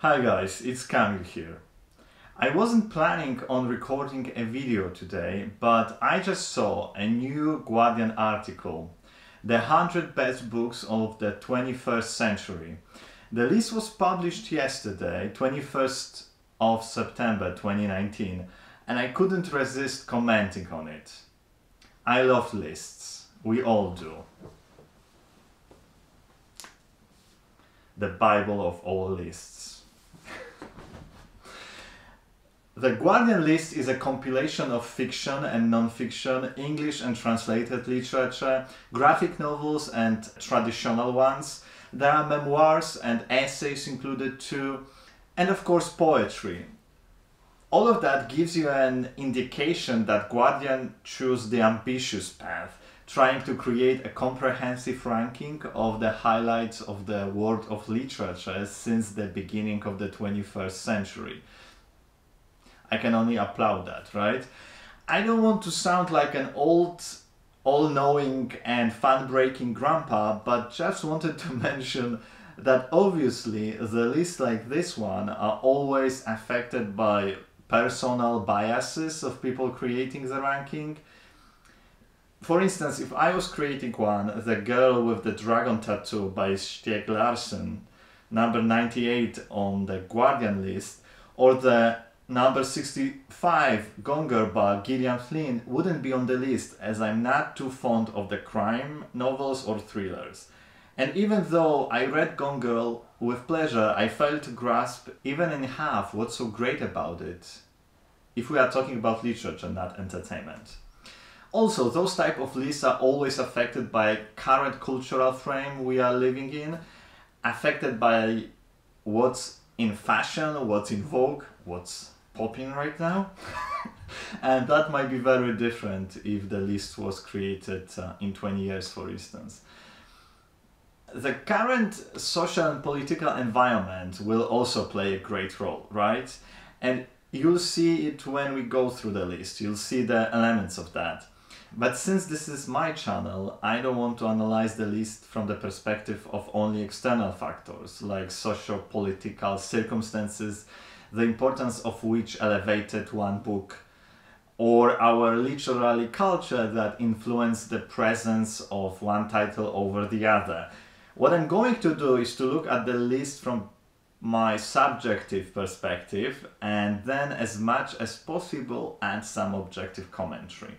Hi guys, it's Kamil here. I wasn't planning on recording a video today, but I just saw a new Guardian article, the 100 best books of the 21st century. The list was published yesterday, 21st of September 2019, and I couldn't resist commenting on it. I love lists. We all do. The Bible of all lists. The Guardian list is a compilation of fiction and non-fiction, English and translated literature, graphic novels and traditional ones. There are memoirs and essays included too, and of course poetry. All of that gives you an indication that Guardian chose the ambitious path, trying to create a comprehensive ranking of the highlights of the world of literature since the beginning of the 21st century. I can only applaud that, right? I don't want to sound like an old, all-knowing and fan-breaking grandpa, but just wanted to mention that obviously the lists like this one are always affected by personal biases of people creating the ranking. For instance, if I was creating one, The Girl with the Dragon Tattoo by Stieg Larsson, number 98 on the Guardian list, or the number 65, Gonger by Gillian Flynn, wouldn't be on the list as I'm not too fond of the crime novels or thrillers. And even though I read Gone Girl with pleasure, I failed to grasp even in half what's so great about it, if we are talking about literature, not entertainment. Also, those type of lists are always affected by current cultural frame we are living in, affected by what's in fashion, what's in vogue, what's popping right now. And that might be very different if the list was created in 20 years, for instance. The current social and political environment will also play a great role, right? And you'll see it when we go through the list. You'll see the elements of that. But since this is my channel, I don't want to analyze the list from the perspective of only external factors like socio-political circumstances, the importance of which elevated one book, or our literary culture that influenced the presence of one title over the other. What I'm going to do is to look at the list from my subjective perspective and then as much as possible add some objective commentary.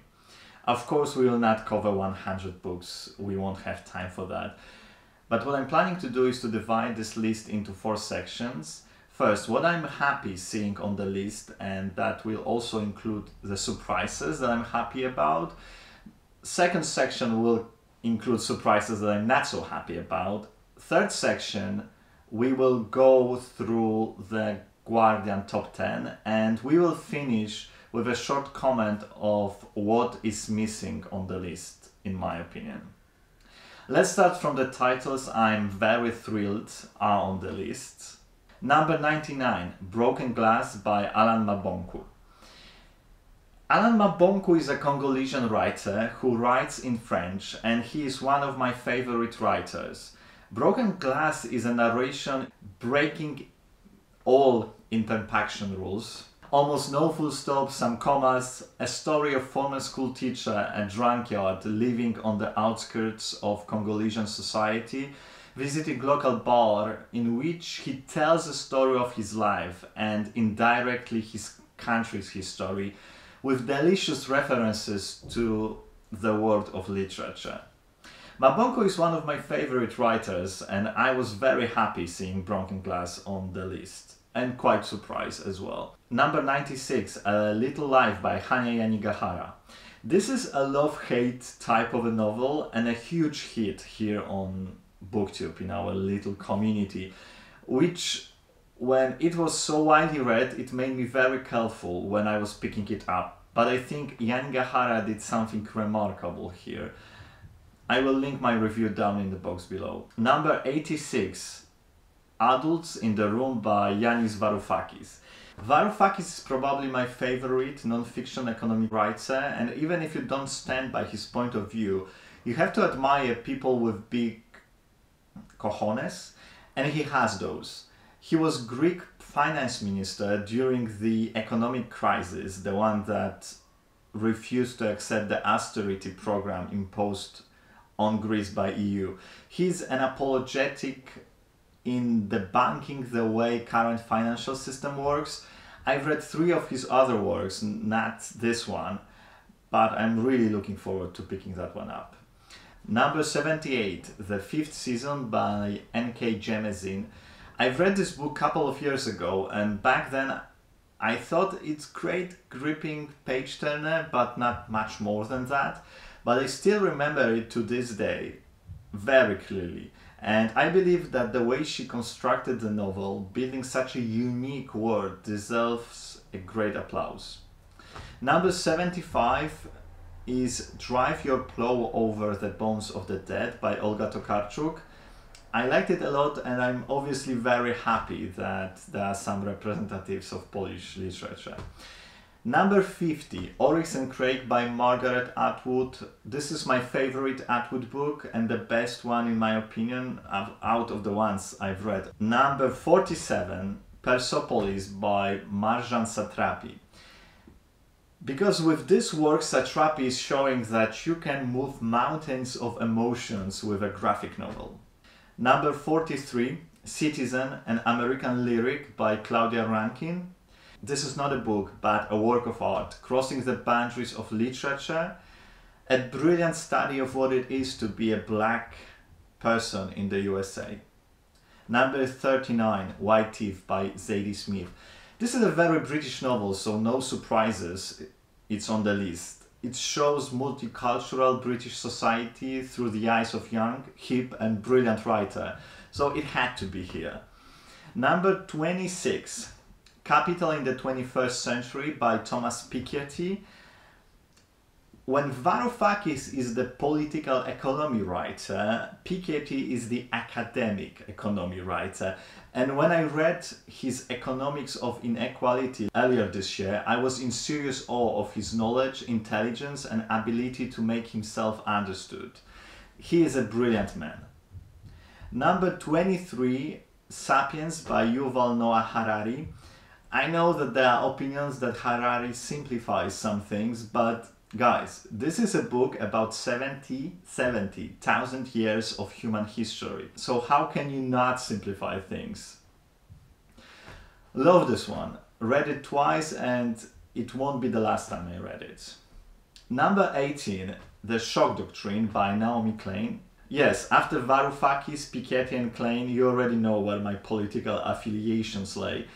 Of course, we will not cover 100 books, we won't have time for that. But what I'm planning to do is to divide this list into 4 sections. First, what I'm happy seeing on the list, and that will also include the surprises that I'm happy about. Second section will include surprises that I'm not so happy about. Third section, we will go through the Guardian top 10 and we will finish with a short comment of what is missing on the list, in my opinion. Let's start from the titles I'm very thrilled are on the list. Number 99, Broken Glass by Alan Mabonku. Alan Mabonku is a Congolesian writer who writes in French, and he is one of my favorite writers. Broken Glass is a narration breaking all interpunction rules. Almost no full stops, some commas, a story of former school teacher, a drunkard living on the outskirts of Congolesian society, visiting local bar in which he tells the story of his life and indirectly his country's history with delicious references to the world of literature. Mabonku is one of my favorite writers and I was very happy seeing Broken Glass on the list and quite surprised as well. Number 96, A Little Life by Hanya Yanagihara. This is a love-hate type of a novel and a huge hit here on BookTube in our little community, which when it was so widely read, it made me very careful when I was picking it up. But I think Yanagihara did something remarkable here. I will link my review down in the box below. Number 86, Adults in the Room by Yanis Varoufakis. Varoufakis is probably my favorite non-fiction economic writer, and even if you don't stand by his point of view, you have to admire people with big cojones, and he has those. He was Greek finance minister during the economic crisis, the one that refused to accept the austerity program imposed on Greece by EU. He's an apologetic in debunking the way current financial system works. I've read 3 of his other works, not this one, but I'm really looking forward to picking that one up. Number 78, The 5th Season by N.K. Jemisin. I've read this book a couple of years ago, and back then I thought it's great gripping page turner, but not much more than that. But I still remember it to this day very clearly. And I believe that the way she constructed the novel, building such a unique world, deserves a great applause. Number 75 is Drive Your Plow Over the Bones of the Dead by Olga Tokarczuk. I liked it a lot, and I'm obviously very happy that there are some representatives of Polish literature. Number 50, Oryx and Crake by Margaret Atwood. This is my favorite Atwood book and the best one in my opinion out of the ones I've read. Number 47, Persepolis by Marjan Satrapi. Because with this work, Satrapi is showing that you can move mountains of emotions with a graphic novel. Number 43, Citizen, an American Lyric by Claudia Rankin. This is not a book, but a work of art, crossing the boundaries of literature, a brilliant study of what it is to be a black person in the USA. Number 39, White Teeth by ZADIE Smith. This is a very British novel, so no surprises, it's on the list. It shows multicultural British society through the eyes of young, hip and brilliant writer, so it had to be here. Number 26, Capital in the 21st Century by Thomas Piketty. When Varoufakis is the political economy writer, Piketty is the academic economy writer. And when I read his Economics of Inequality earlier this year, I was in serious awe of his knowledge, intelligence and ability to make himself understood. He is a brilliant man. Number 23, Sapiens by Yuval Noah Harari. I know that there are opinions that Harari simplifies some things, but guys, this is a book about 70,000 years of human history. So how can you not simplify things? Love this one. Read it twice and it won't be the last time I read it. Number 18, The Shock Doctrine by Naomi Klein. Yes, after Varoufakis, Piketty and Klein, you already know where my political affiliations lay.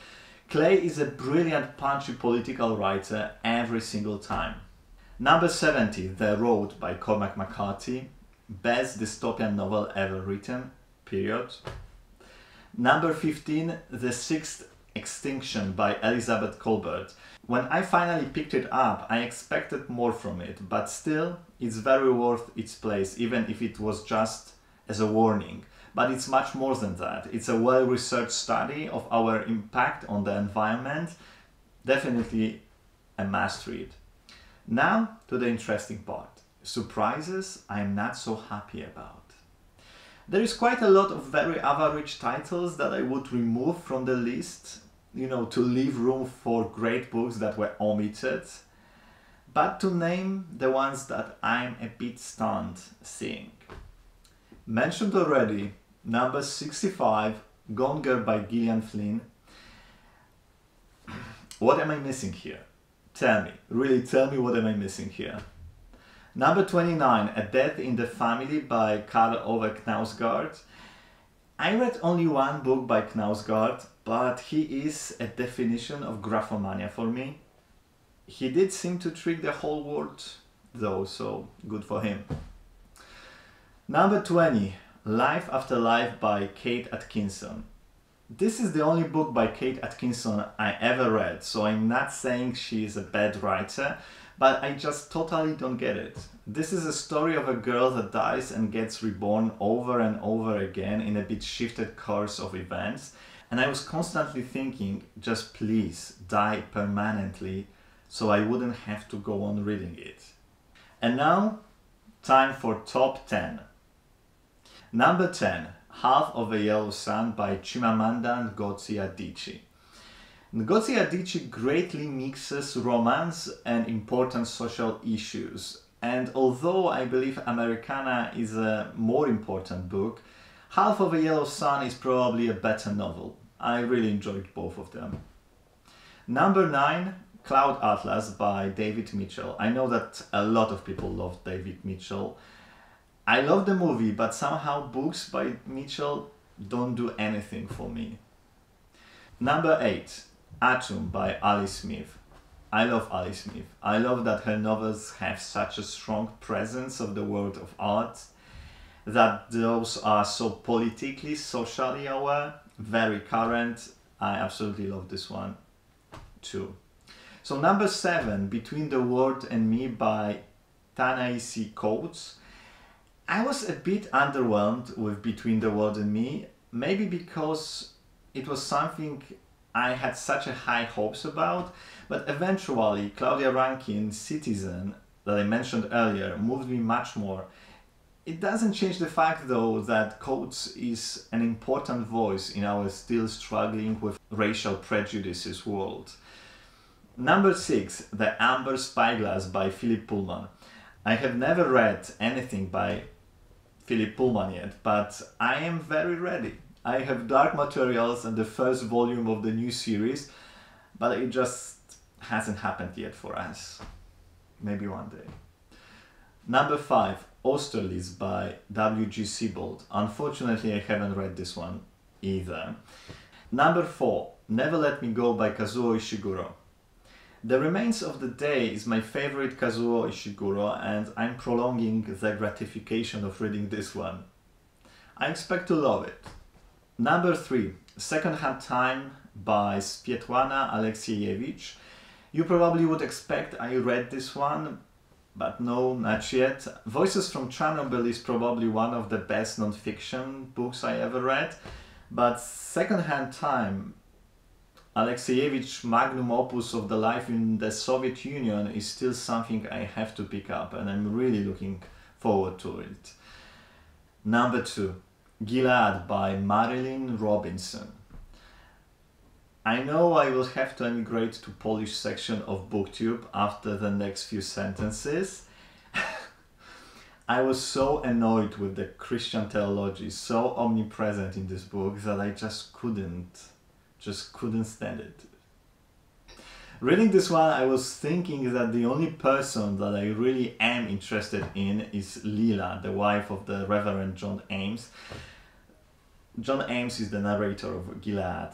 Clay is a brilliant, punchy political writer every single time. Number 70, The Road by Cormac McCarthy. Best dystopian novel ever written, period. Number 15, The Sixth Extinction by Elizabeth Colbert. When I finally picked it up, I expected more from it, but still, it's very worth its place, even if it was just as a warning. But it's much more than that. It's a well-researched study of our impact on the environment. Definitely a must read. Now to the interesting part. Surprises I'm not so happy about. There is quite a lot of very average titles that I would remove from the list, you know, to leave room for great books that were omitted. But to name the ones that I'm a bit stunned seeing. Mentioned already, number 65, Gone Girl by Gillian Flynn. What am I missing here? Tell me, really tell me what am I missing here. Number 29, A Death in the Family by Karl Ove Knausgaard. I read only one book by Knausgaard, but he is a definition of graphomania for me. He did seem to trick the whole world though, so good for him. Number 20, Life After Life by Kate Atkinson. This is the only book by Kate Atkinson I ever read, so I'm not saying she is a bad writer, but I just totally don't get it. This is a story of a girl that dies and gets reborn over and over again in a bit shifted course of events, and I was constantly thinking, just please die permanently so I wouldn't have to go on reading it. And now, time for top 10. Number 10, Half of a Yellow Sun by Chimamanda Ngozi Adichie. Ngozi Adichie greatly mixes romance and important social issues, and although I believe Americana is a more important book, Half of a Yellow Sun is probably a better novel. I really enjoyed both of them. Number 9, Cloud Atlas by David Mitchell. I know that a lot of people love David Mitchell. I love the movie, but somehow books by Mitchell don't do anything for me. Number 8, Atom by Ali Smith. I love Ali Smith. I love that her novels have such a strong presence of the world of art, that those are so politically, socially aware, very current. I absolutely love this one too. So number 7, Between the World and Me by Ta-Nehisi Coates. I was a bit underwhelmed with Between the World and Me, maybe because it was something I had such a high hopes about, but eventually Claudia Rankin's Citizen that I mentioned earlier moved me much more. It doesn't change the fact though that Coates is an important voice in our still struggling with racial prejudices world. Number 6, The Amber Spyglass by Philip Pullman. I have never read anything by Philip Pullman yet, but I am very ready. I have Dark Materials and the first volume of the new series, but it just hasn't happened yet for us. Maybe one day. Number 5, Austerlitz by W.G. Sebald. Unfortunately, I haven't read this one either. Number 4, Never Let Me Go by Kazuo Ishiguro. The Remains of the Day is my favorite Kazuo Ishiguro, and I'm prolonging the gratification of reading this one. I expect to love it. Number 3, Secondhand Time by Swietłana Aleksiejewicz. You probably would expect I read this one, but no, not yet. Voices from Chernobyl is probably one of the best non-fiction books I ever read, but Secondhand Time, Aleksiejewicz's magnum opus of the life in the Soviet Union, is still something I have to pick up, and I'm really looking forward to it. Number 2, Gilead by Marilynne Robinson. I know I will have to emigrate to Polish section of BookTube after the next few sentences. I was so annoyed with the Christian theology, so omnipresent in this book, that I just couldn't stand it. Reading this one, I was thinking that the only person that I really am interested in is Lila, the wife of the Reverend John Ames. John Ames is the narrator of Gilead.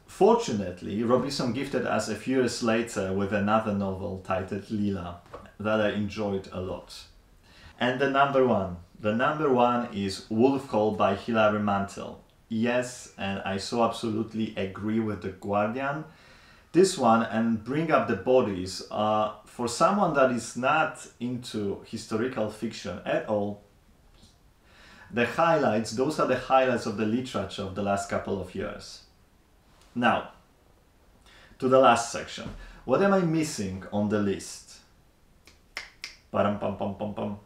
Fortunately, Robinson gifted us a few years later with another novel titled Lila that I enjoyed a lot. And the number one is Wolf Call by Hilary Mantel. Yes, and I so absolutely agree with The Guardian. This one and Bring Up the Bodies are, for someone that is not into historical fiction at all, those are the highlights of the literature of the last couple of years. Now, to the last section. What am I missing on the list? Param-pam-pam-pam-pam.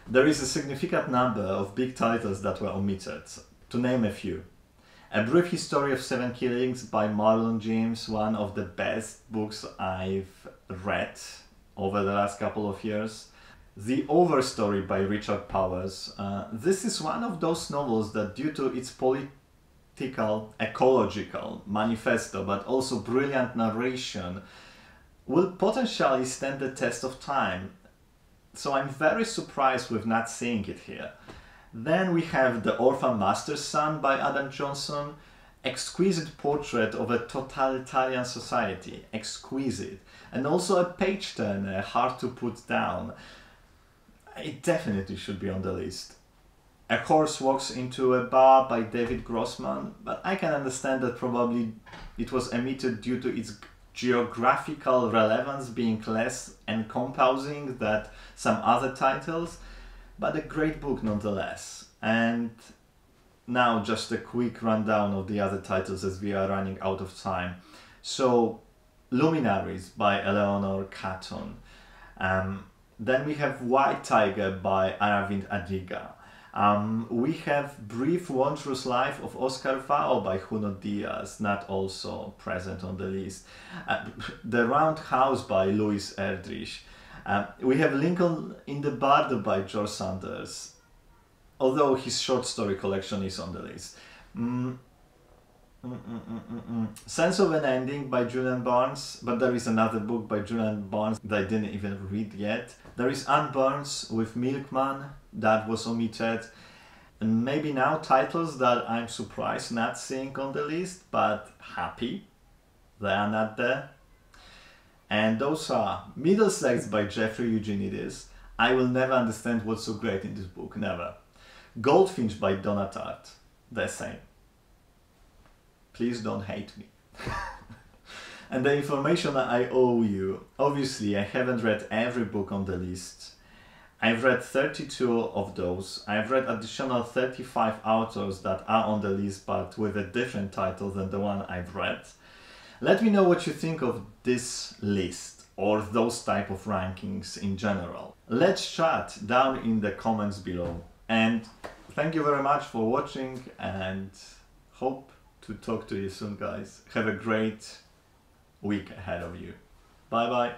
There is a significant number of big titles that were omitted. To name a few. A Brief History of 7 Killings by Marlon James, one of the best books I've read over the last couple of years. The Overstory by Richard Powers. This is one of those novels that, due to its political, ecological manifesto, but also brilliant narration, will potentially stand the test of time. So I'm very surprised with not seeing it here. Then we have The Orphan Master's Son by Adam Johnson. Exquisite portrait of a totalitarian society. Exquisite. And also a page-turner, hard to put down. It definitely should be on the list. A Horse Walks into a Bar by David Grossman, but I can understand that probably it was omitted due to its geographical relevance being less encompassing than some other titles, but a great book nonetheless. And now just a quick rundown of the other titles as we are running out of time. So, Luminaries by Eleanor Catton. Then we have White Tiger by Aravind Adiga. We have Brief Wondrous Life of Oscar Vao by Junot Diaz, not also present on the list. The Round House by Louis Erdrich. We have Lincoln in the Bardo by George Sanders, although his short story collection is on the list. Sense of an Ending by Julian Barnes, but there is another book by Julian Barnes that I didn't even read yet. There is Anne Burns with Milkman, that was omitted. And maybe now titles that I'm surprised not seeing on the list, but happy they are not there. And those are Middlesex by Jeffrey Eugenides. I will never understand what's so great in this book, never. Goldfinch by Donna Tartt, the same. Please don't hate me. And the information I owe you. Obviously, I haven't read every book on the list. I've read 32 of those. I've read additional 35 authors that are on the list, but with a different title than the one I've read. Let me know what you think of this list or those type of rankings in general. Let's chat down in the comments below. And thank you very much for watching, and hope to talk to you soon, guys. Have a great week ahead of you. Bye bye.